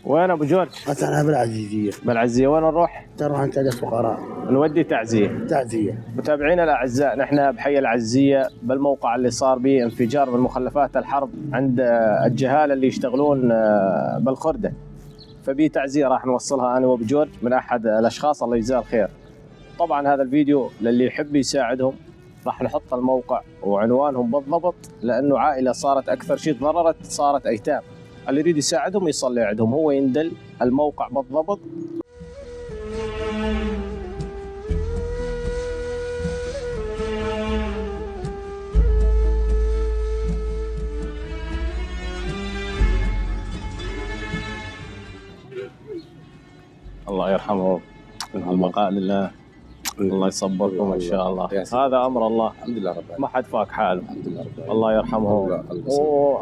وين ابو جورج؟ مثلا بالعزيزيه. بالعزيه. وين نروح؟ تروح انت للفقراء. نودي تعزيه. تعزيه. متابعينا الاعزاء، نحن بحي العزيه بالموقع اللي صار به انفجار من مخلفات الحرب عند الجهاله اللي يشتغلون بالخرده. فبي تعزيه راح نوصلها انا وابو جورج من احد الاشخاص الله يجزاه الخير. طبعا هذا الفيديو للي يحب يساعدهم راح نحط الموقع وعنوانهم بالضبط، لانه عائله صارت اكثر شيء تضررت، صارت ايتام. اللي يريد يساعدهم يصلي عندهم، هو يندل الموقع بالضبط. الله يرحمه، البقاء لله. الله يصبركم ان شاء الله. هذا امر الله، الحمد لله رب العالمين. ما حد فاك حاله. الحمد لله رب العالمين. الله يرحمه،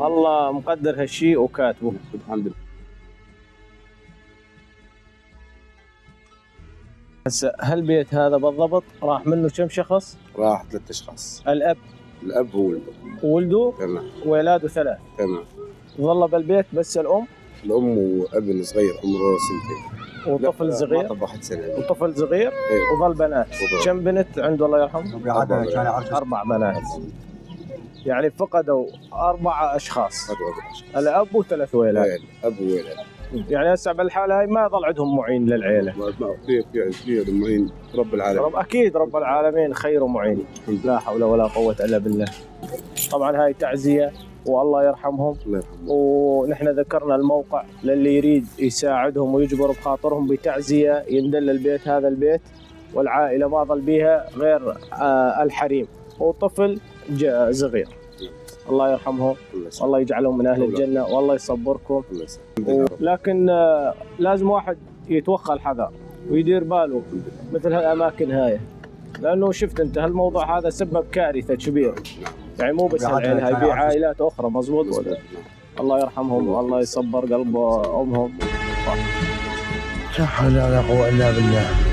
والله مقدر هالشيء وكاتبه. الحمد لله. هسه هالبيت هذا بالضبط راح منه كم شخص؟ راح 3 اشخاص. الاب وولده. وولده. تمام. واولاده 3. تمام. ظل بالبيت بس الام وابن صغير عمره 2 سنين. وطفل صغير. طب 1 سنه. وطفل صغير. ايه. وظل بنات. كم بنت عنده الله يرحمه؟ 4 بنات. يعني فقدوا 4 اشخاص. الاب و3 ولاد. اب وولد. يعني هسه بالحاله هاي ما ظل عندهم معين للعيله. في معين رب العالمين. اكيد رب العالمين خير معين. لا حول ولا قوه الا بالله. طبعا هاي تعزيه والله يرحمهم. الله يرحمهم. ونحن ذكرنا الموقع للي يريد يساعدهم ويجبر بخاطرهم بتعزيه، يندل البيت هذا البيت والعائله ما ظل بيها غير الحريم وطفل صغير. الله يرحمهم والله يجعلهم من اهل الجنه والله يصبركم. لكن لازم واحد يتوخى الحذر ويدير باله مثل هالاماكن هاي، لانه شفت انت هالموضوع هذا سبب كارثه كبيره. يعني مو بس العيله هاي، في عائلات اخرى. مضبوط. الله يرحمهم والله يصبر قلب امهم. لا حول ولا قوه الا بالله.